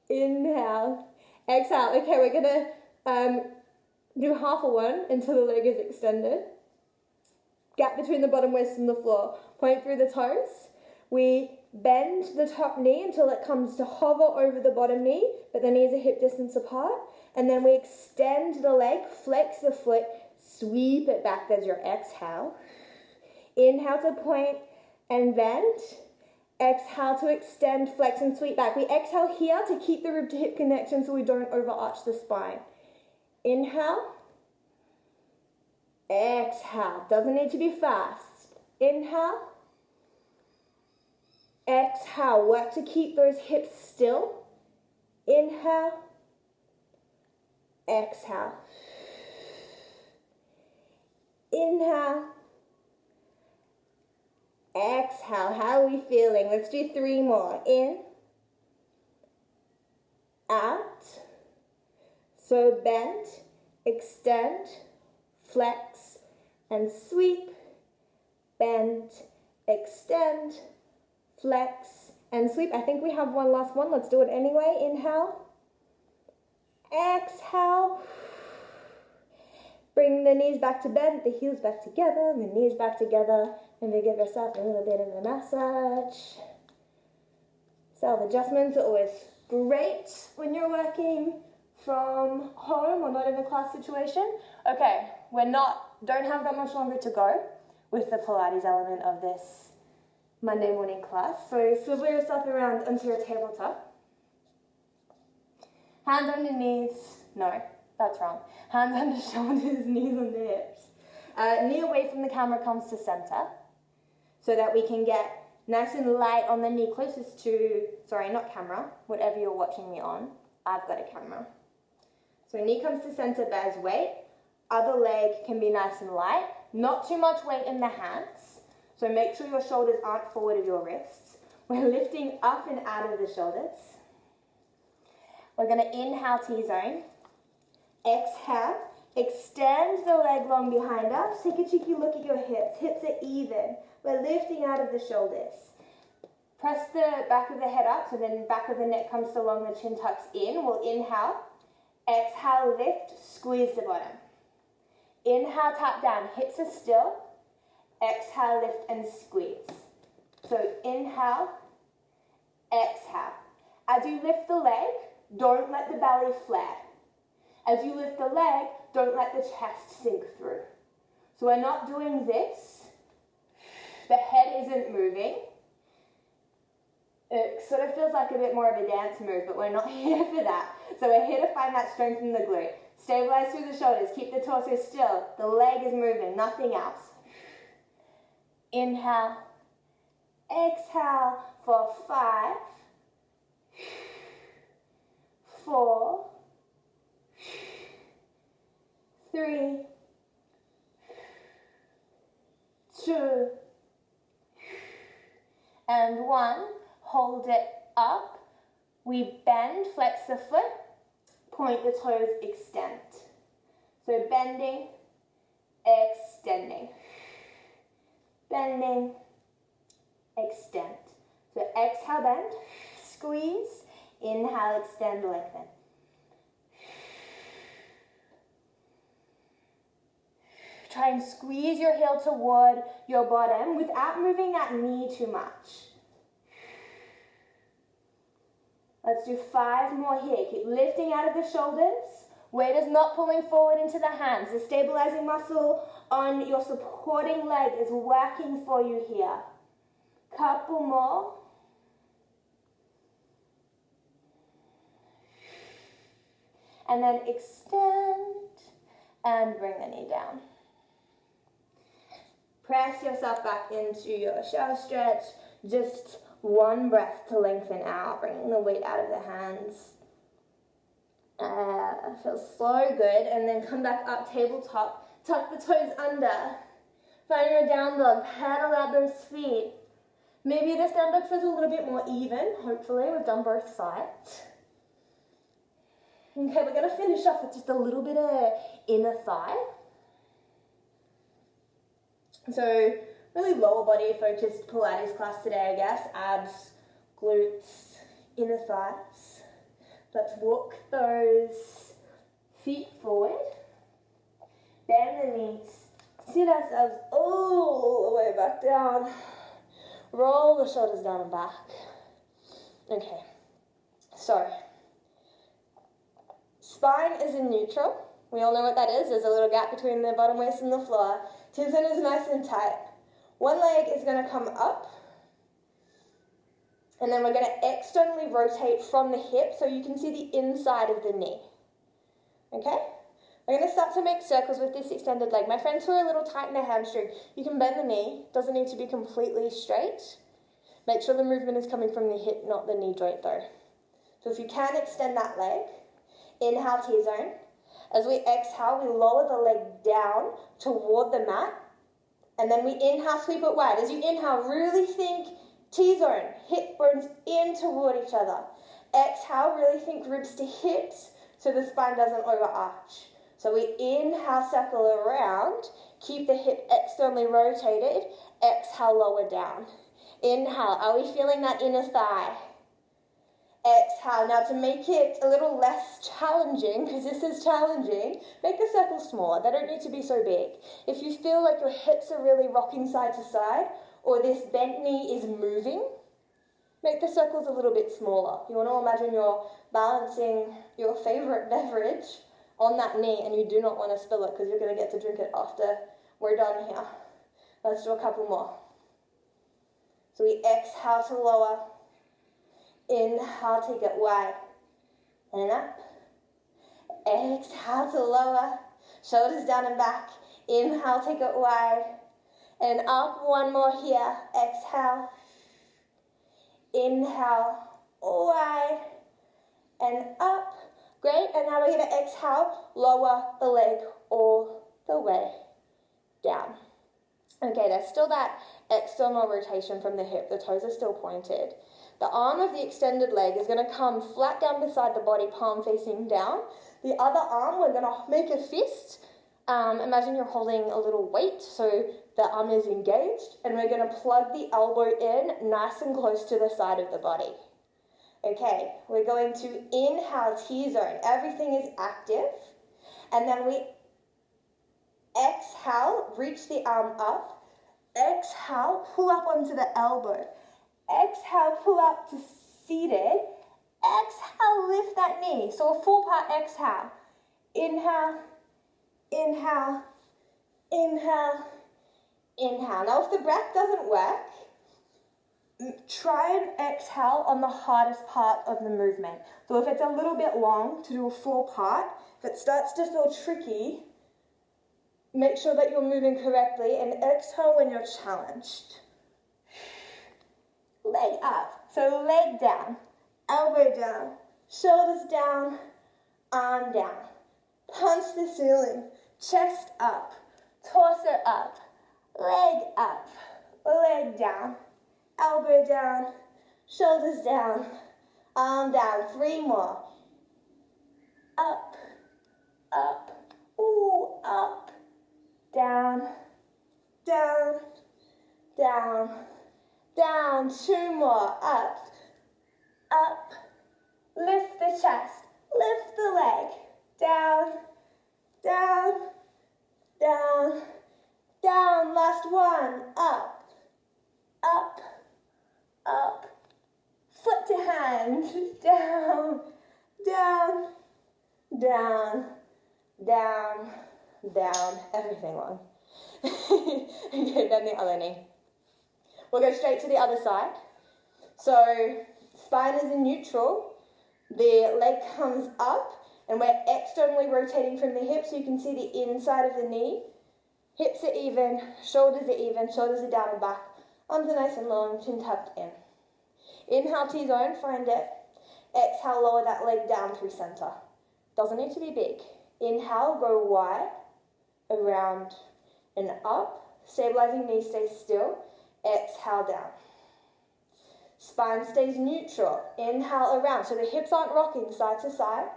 Inhale. Exhale. Okay, we're gonna do half a one until the leg is extended. Gap between the bottom waist and the floor. Point through the toes. We bend the top knee until it comes to hover over the bottom knee, but the knees are hip distance apart. And then we extend the leg, flex the foot, sweep it back. There's your exhale. Inhale to point and bend. Exhale to extend, flex, and sweep back. We exhale here to keep the rib to hip connection so we don't overarch the spine. Inhale. Exhale. Doesn't need to be fast. Inhale. Exhale. Work to keep those hips still. Inhale. Exhale. Inhale. Exhale. How are we feeling? Let's do 3 more. In. Out. So bend, extend, flex, and sweep. Bend, extend, flex, and sweep. I think we have one last one. Let's do it anyway. Inhale. Exhale. Bring the knees back to bend, the heels back together, the knees back together, and then give yourself a little bit of a massage. Self adjustments are always great when you're working from home or not in a class situation. Okay, don't have that much longer to go with the Pilates element of this Monday morning class. So swivel yourself around onto your tabletop. Hands on your knees. No, that's wrong. Hands under shoulders, knees under hips. Knee away from the camera comes to center so that we can get nice and light on the knee closest to, sorry, not camera, whatever you're watching me on. I've got a camera. So knee comes to center, bears weight. Other leg can be nice and light. Not too much weight in the hands. So make sure your shoulders aren't forward of your wrists. We're lifting up and out of the shoulders. We're going to inhale T-zone. Exhale. Extend the leg long behind us. Take a cheeky look at your hips. Hips are even. We're lifting out of the shoulders. Press the back of the head up so then back of the neck comes along, the chin tucks in. We'll inhale. Exhale, lift, squeeze the bottom. Inhale, tap down, hips are still. Exhale, lift and squeeze. So inhale, exhale. As you lift the leg, don't let the belly flare. As you lift the leg, don't let the chest sink through. So we're not doing this. The head isn't moving. It sort of feels like a bit more of a dance move, but we're not here for that. So we're here to find that strength in the glute. Stabilize through the shoulders. Keep the torso still. The leg is moving, nothing else. Inhale. Exhale for 5, 4, 3, 2, and 1. Hold it up. We bend, flex the foot, point the toes, extend. So bending, extending. Bending, extend. So exhale, bend, squeeze, inhale, extend, lengthen. Try and squeeze your heel toward your bottom without moving that knee too much. Let's do 5 more here. Keep lifting out of the shoulders. Weight is not pulling forward into the hands. The stabilizing muscle on your supporting leg is working for you here. Couple more. And then extend and bring the knee down. Press yourself back into your shallow stretch. Just one breath to lengthen out, bringing the weight out of the hands. Feels so good. And then come back up, tabletop. Tuck the toes under. Find your down dog. Paddle out those feet. Maybe this down dog feels a little bit more even. Hopefully, we've done both sides. Okay, we're going to finish off with just a little bit of inner thigh. So, really lower body focused Pilates class today, I guess. Abs, glutes, inner thighs. Let's walk those feet forward. Bend the knees. Sit ourselves all the way back down. Roll the shoulders down and back. Okay, so spine is in neutral. We all know what that is. There's a little gap between the bottom waist and the floor. T-zone is nice and tight. One leg is going to come up. And then we're going to externally rotate from the hip so you can see the inside of the knee. Okay? We're going to start to make circles with this extended leg. My friends who are a little tight in their hamstring, you can bend the knee. Doesn't need to be completely straight. Make sure the movement is coming from the hip, not the knee joint though. So if you can extend that leg, inhale T-zone. As we exhale, we lower the leg down toward the mat. And then we inhale, sweep it wide. As you inhale, really think T-zone, hip bones in toward each other. Exhale, really think ribs to hips so the spine doesn't overarch. So we inhale, circle around, keep the hip externally rotated, exhale, lower down. Inhale, are we feeling that inner thigh? Exhale, now to make it a little less challenging, because this is challenging, make the circles smaller. They don't need to be so big. If you feel like your hips are really rocking side to side, or this bent knee is moving, make the circles a little bit smaller. You want to imagine you're balancing your favorite beverage on that knee, and you do not want to spill it because you're going to get to drink it after we're done here. Let's do a couple more. So we exhale to lower. Inhale, take it wide. And up. Exhale to lower. Shoulders down and back. Inhale, take it wide. And up, one more here. Exhale. Inhale, wide. And up. Great, and now we're going to exhale, lower the leg all the way down. Okay, there's still that external rotation from the hip. The toes are still pointed. The arm of the extended leg is going to come flat down beside the body, palm facing down. The other arm, we're going to make a fist. Imagine you're holding a little weight, so the arm is engaged, and we're going to plug the elbow in nice and close to the side of the body. Okay, we're going to inhale T-zone. Everything is active. And then we exhale, reach the arm up. Exhale, pull up onto the elbow. Exhale, pull up to seated. Exhale, lift that knee. So a 4-part exhale. Inhale, inhale, inhale, inhale. Now if the breath doesn't work, try and exhale on the hardest part of the movement. So if it's a little bit long to do a 4-part, if it starts to feel tricky, make sure that you're moving correctly and exhale when you're challenged. Leg up. So leg down, elbow down, shoulders down, arm down. Punch the ceiling, chest up, torso up, leg up, leg down. Elbow down, shoulders down, arm down. 3 more. Up, up, ooh, up, down, down, down, down. down, 2 more, up, up, lift the chest, lift the leg, down, down, down, down, last one, up, up, up, foot to hand, down, down, down, down, down, everything long. Okay, then the other knee. We'll go straight to the other side. So spine is in neutral, the leg comes up, and we're externally rotating from the hips so you can see the inside of the knee. Hips are even, shoulders are down and back, arms are nice and long, chin tucked in. Inhale T-zone, find it. Exhale, lower that leg down through center. Doesn't need to be big. Inhale, go wide, around and up. Stabilizing knee stays still. Exhale down. Spine stays neutral. Inhale around. So the hips aren't rocking side to side.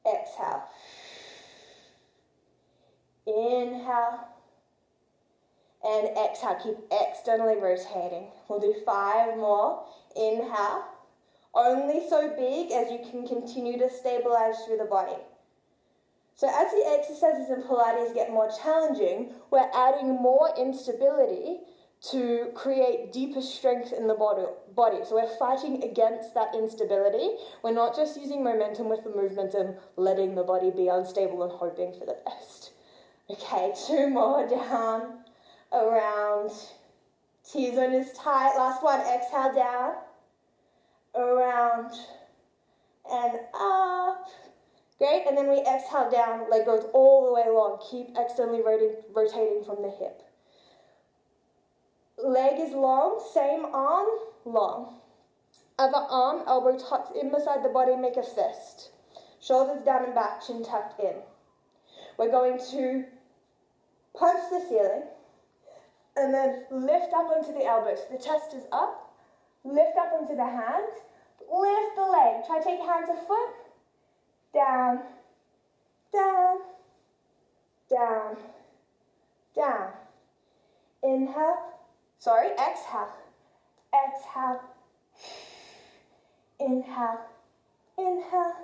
Exhale. Inhale. And exhale. Keep externally rotating. We'll do 5 more. Inhale. Only so big as you can continue to stabilize through the body. So as the exercises in Pilates get more challenging, we're adding more instability to create deeper strength in the body. So we're fighting against that instability. We're not just using momentum with the movement and letting the body be unstable and hoping for the best. Okay, 2 more, down, around. T-zone is tight. Last one, exhale down, around, and up. Great, and then we exhale down, leg goes all the way long. Keep externally rotating from the hip. Leg is long, same arm, long. Other arm, elbow tucked in beside the body, make a fist. Shoulders down and back, chin tucked in. We're going to punch the ceiling and then lift up onto the elbows. The chest is up, lift up onto the hand, lift the leg. Try to take your hand to foot, down, down, down, down. Exhale, exhale, inhale, inhale,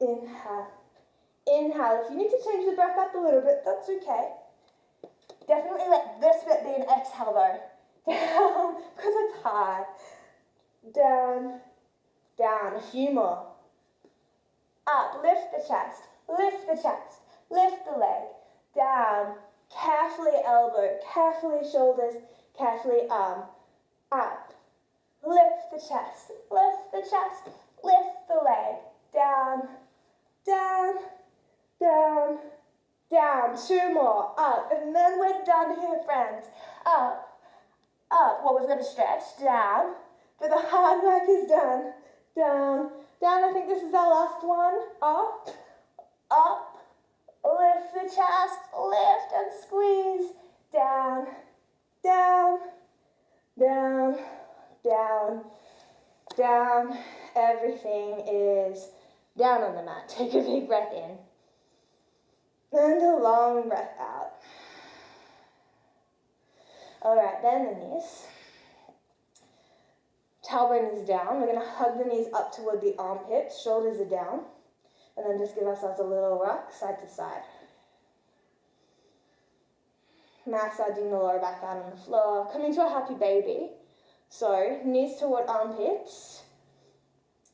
inhale, inhale. If you need to change the breath up a little bit, that's okay. Definitely let this bit be an exhale though. Down, because it's hard. Down, down, a few more. Up, lift the chest, lift the chest, lift the leg. Down, carefully elbow, carefully shoulders, carefully arm. Up, lift the chest, lift the leg. Down, down, down, down. 2 more, up, and then we're done here, friends. Up, up. Well, we've got to stretch. Down, but the hard work is done. Down, down. I think this is our last one. Up, up. Lift the chest, lift and squeeze. Down, down, down, down, down. Everything is down on the mat. Take a big breath in. And a long breath out. All right, bend the knees. Tailbone is down. We're going to hug the knees up toward the armpits. Shoulders are down. And then just give ourselves a little rock, side to side. Massaging the lower back out on the floor. Coming to a happy baby. So, knees toward armpits.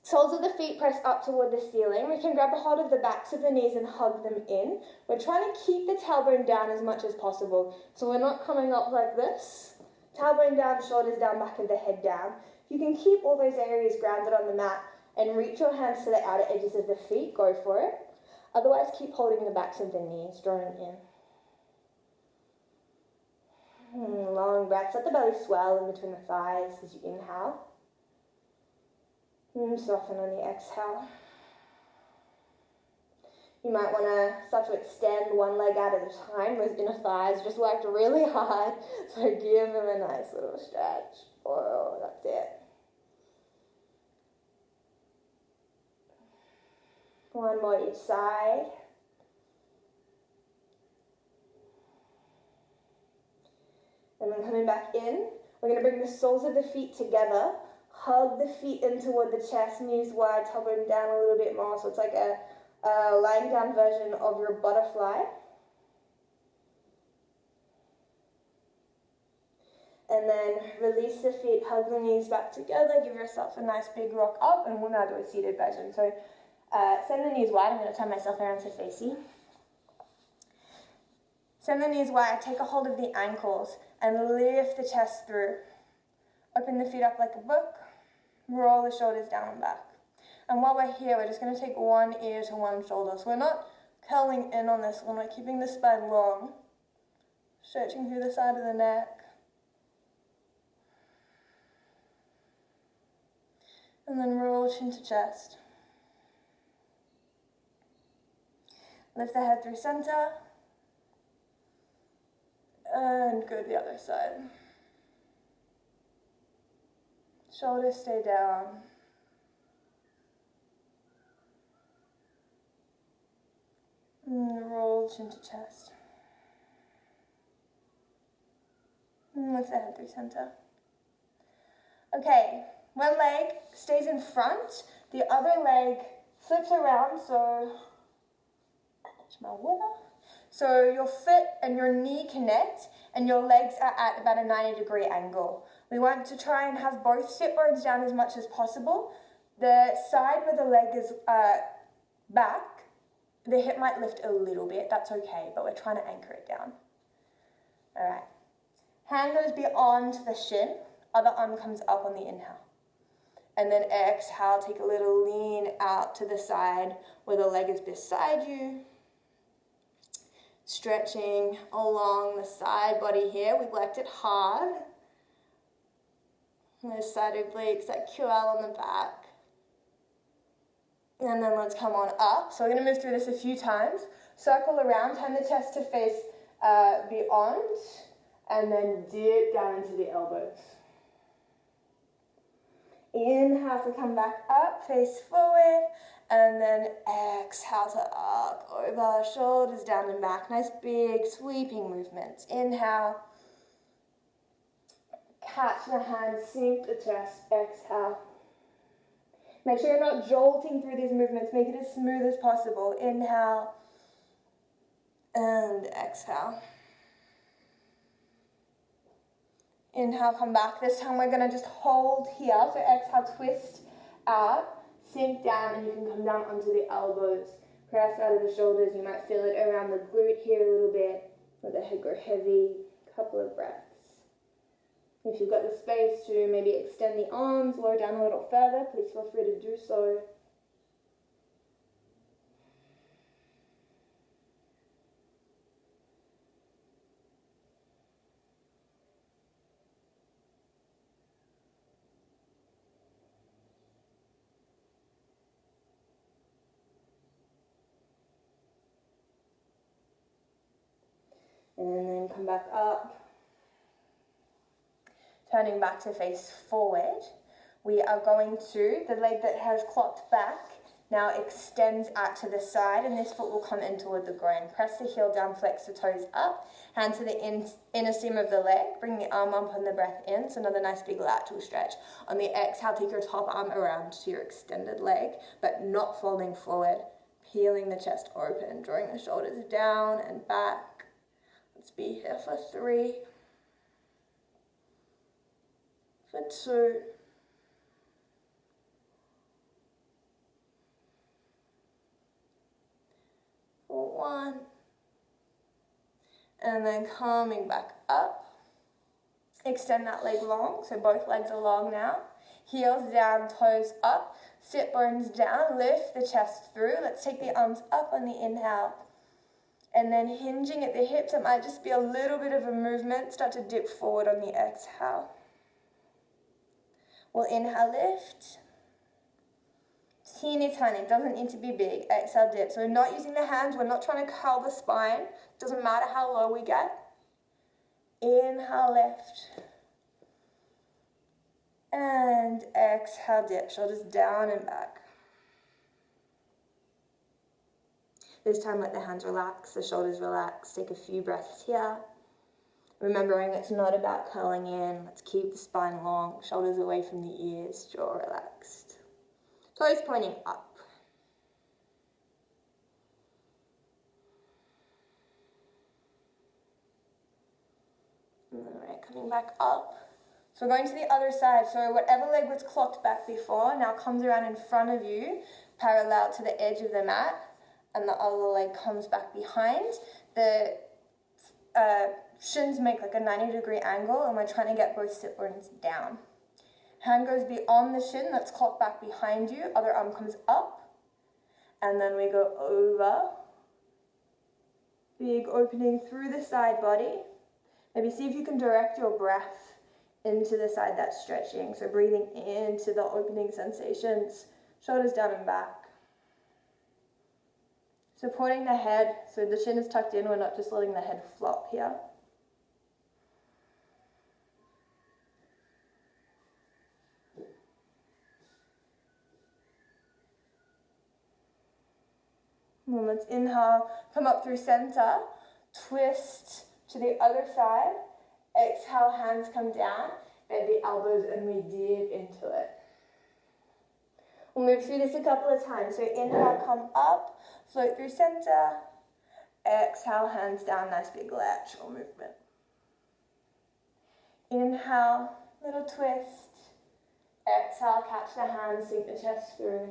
Soles of the feet press up toward the ceiling. We can grab a hold of the backs of the knees and hug them in. We're trying to keep the tailbone down as much as possible. So we're not coming up like this. Tailbone down, shoulders down, back of the head down. You can keep all those areas grounded on the mat and reach your hands to the outer edges of the feet. Go for it. Otherwise, keep holding the backs of the knees, drawing in. Long breaths. Let the belly swell in between the thighs as you inhale. Soften on the exhale. You might want to start to extend one leg out at a time. Those inner thighs just worked really hard. So give them a nice little stretch. Oh, that's it. One more each side. And then coming back in, We're going to bring the soles of the feet together, hug the feet in toward the chest, knees wide, tailbone down a little bit more. So it's like a lying down version of your butterfly. And then release the feet, hug the knees back together, give yourself a nice big rock up, and we'll now do a seated version. So send the knees wide. I'm going to turn myself around to face you. Send the knees wide, take a hold of the ankles, and lift the chest through. Open the feet up like a book, roll the shoulders down and back. And while we're here, we're just going to take one ear to one shoulder. So we're not curling in on this one, we're keeping the spine long, stretching through the side of the neck. And then roll chin to chest. Lift the head through center. And go to the other side. Shoulders stay down. And roll chin to chest. And lift the head through center. Okay, one leg stays in front, the other leg flips around, so smell water. So your foot and your knee connect and your legs are at about a 90-degree angle. We want to try and have both sit bones down as much as possible. The side where the leg is back, the hip might lift a little bit, that's okay, but we're trying to anchor it down. All right, hand goes beyond the shin, other arm comes up on the inhale. And then exhale, take a little lean out to the side where the leg is beside you. Stretching along the side body here. We worked it hard. Those side obliques, that QL on the back. And then let's come on up. So we're going to move through this a few times. Circle around, turn the chest to face beyond, and then dip down into the elbows. Inhale to come back up, face forward, and then exhale to arc over, shoulders down and back. Nice big sweeping movements. Inhale, catch the hands, sink the chest, exhale. Make sure you're not jolting through these movements, make it as smooth as possible. Inhale, and exhale. Inhale, come back. This time we're going to just hold here. So exhale, twist out, sink down, and you can come down onto the elbows. Press out of the shoulders. You might feel it around the glute here a little bit. Let the head go heavy. Couple of breaths. If you've got the space to maybe extend the arms, lower down a little further, please feel free to do so. And then come back up. Turning back to face forward. We are going to, the leg that has clocked back now extends out to the side, and this foot will come in toward the groin. Press the heel down, flex the toes up. Hand to the inner seam of the leg. Bring the arm up on the breath in. So another nice big lateral stretch. On the exhale, take your top arm around to your extended leg, but not folding forward. Peeling the chest open, drawing the shoulders down and back. Let's be here for 3, for 2, for 1, and then coming back up. Extend that leg long, so both legs are long now. Heels down, toes up, sit bones down, lift the chest through. Let's take the arms up on the inhale. And then hinging at the hips, it might just be a little bit of a movement. Start to dip forward on the exhale. We'll inhale, lift. Teeny tiny, doesn't need to be big. Exhale, dip. So we're not using the hands, we're not trying to curl the spine. Doesn't matter how low we get. Inhale, lift. And exhale, dip. Shoulders down and back. This time let the hands relax, the shoulders relax. Take a few breaths here. Remembering it's not about curling in. Let's keep the spine long, shoulders away from the ears, jaw relaxed. Toes pointing up. Alright, coming back up. So we're going to the other side. So whatever leg was clocked back before now comes around in front of you, parallel to the edge of the mat, and the other leg comes back behind. The shins make like a 90-degree angle, and we're trying to get both sit bones down. Hand goes beyond the shin that's clocked back behind you. Other arm comes up, and then we go over. Big opening through the side body. Maybe see if you can direct your breath into the side that's stretching. So breathing into the opening sensations, shoulders down and back. Supporting the head, so the chin is tucked in, we're not just letting the head flop here. And let's inhale, come up through center, twist to the other side. Exhale, hands come down, bend the elbows, and we dip into it. We'll move through this a couple of times. So inhale, come up, float through center. Exhale, hands down, nice big lateral movement. Inhale, little twist. Exhale, catch the hands, sink the chest through.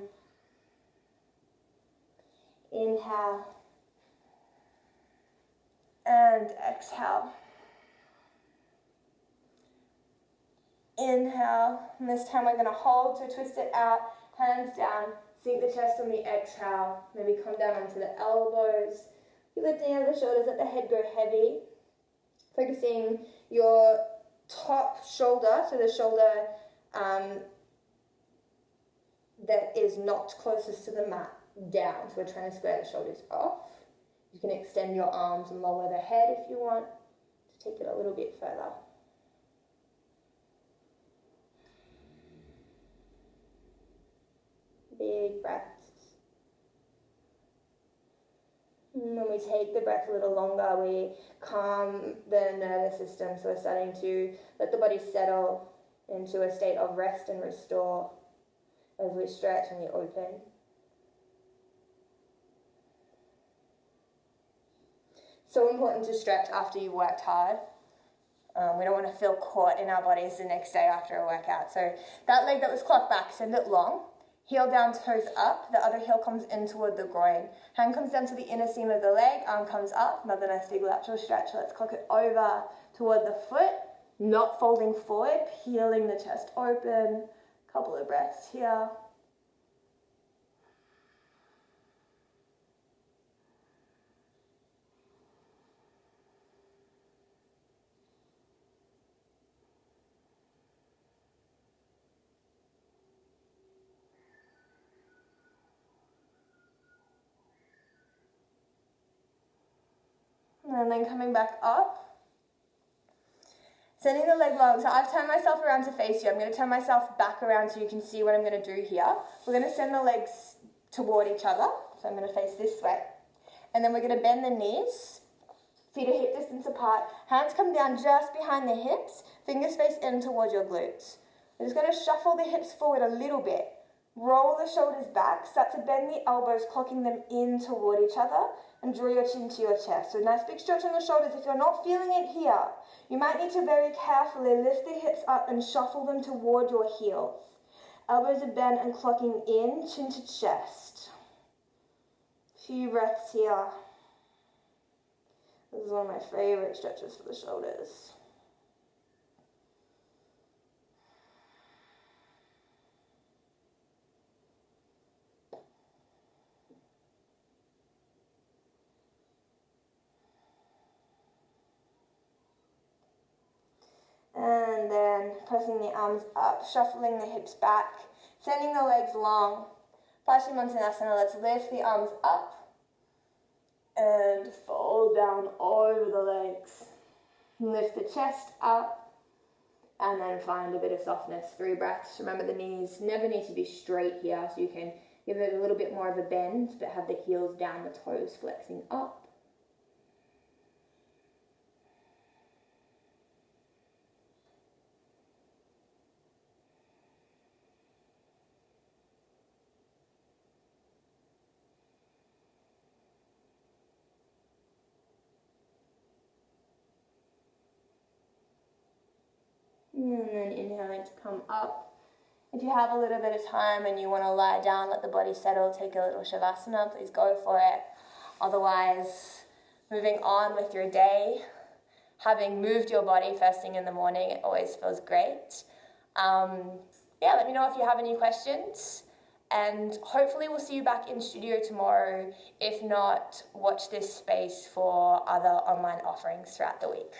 Inhale. And exhale. Inhale, and this time we're going to hold, so twist it out, hands down, sink the chest on the exhale, maybe come down onto the elbows. You're lifting out of the shoulders, let the head go heavy. Focusing your top shoulder, so the shoulder that is not closest to the mat, down. So we're trying to square the shoulders off. You can extend your arms and lower the head if you want to take it a little bit further. Big breaths. And when we take the breath a little longer, we calm the nervous system. So we're starting to let the body settle into a state of rest and restore as we stretch and we open. So important to stretch after you've worked hard. We don't want to feel caught in our bodies the next day after a workout. So that leg that was clocked back, send it long. Heel down, toes up. The other heel comes in toward the groin. Hand comes down to the inner seam of the leg. Arm comes up. Another nice big lateral stretch. Let's clock it over toward the foot. Not folding forward. Peeling the chest open. Couple of breaths here. And then coming back up, sending the leg long. So I've turned myself around to face you. I'm going to turn myself back around so you can see what I'm going to do here. We're going to send the legs toward each other. So I'm going to face this way. And then we're going to bend the knees. Feet are hip distance apart. Hands come down just behind the hips. Fingers face in towards your glutes. We're just going to shuffle the hips forward a little bit. Roll the shoulders back. Start to bend the elbows, clocking them in toward each other. And draw your chin to your chest. So nice big stretch on the shoulders. If you're not feeling it here, you might need to very carefully lift the hips up and shuffle them toward your heels. Elbows are bent and clocking in, chin to chest. Few breaths here. This is one of my favorite stretches for the shoulders. And then pressing the arms up, shuffling the hips back, sending the legs long. Paschimottanasana, let's lift the arms up and fold down over the legs. Lift the chest up and then find a bit of softness. 3 breaths. Remember the knees never need to be straight here, so you can give it a little bit more of a bend, but have the heels down, the toes flexing up. And then inhaling to come up. If you have a little bit of time and you want to lie down, let the body settle, take a little shavasana, please go for it. Otherwise, moving on with your day, having moved your body first thing in the morning, it always feels great. Let me know if you have any questions. And hopefully we'll see you back in studio tomorrow. If not, watch this space for other online offerings throughout the week.